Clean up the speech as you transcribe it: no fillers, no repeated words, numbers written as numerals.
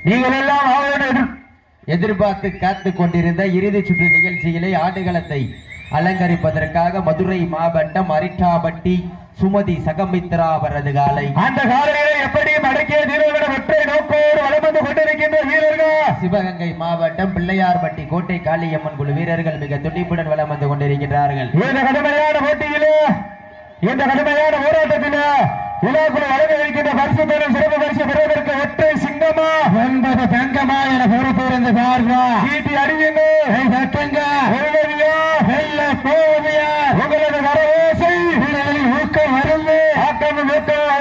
நீங்கள் எல்லாம் எதிர்பார்த்து காத்து கொண்டிருந்த இறுதி சுற்று நிகழ்ச்சியிலே ஆடுகளத்தை அலங்கரிப்பதற்காக மதுரை மாவட்டம் அரிட்டாபட்டி சுமதி சகமித்ரா அவரது காலை அந்த காலையிலே எப்படியும் அடக்கிய தீரவிட ஒற்றை நோக்கோடு வலம் வந்து கொண்டிருக்கின்ற வீரர்கள் சிவகங்கை மாவட்டம் பிள்ளையார்பட்டி கோட்டை காளியம்மன் குழு வீரர்கள் மிக துடிப்புடன் வலம் வந்து கொண்டிருக்கிறார்கள். இந்த கடுமையான போட்டியிலே இந்த கடுமையான போராட்டத்திலே விழாக்குழு வழங்க இருக்கின்ற பரிசு பெறும் சிறப்பு பரிசு பெறுவதற்கு ஒற்றை சிங்கமா 9 தங்கமா என பொறுத்திருந்து பார்வா சீட்டி அடியுங்கள் சட்டங்க உங்களது வரவேசை ஊக்கம் மருந்து ஆக்கம் ஊக்கம்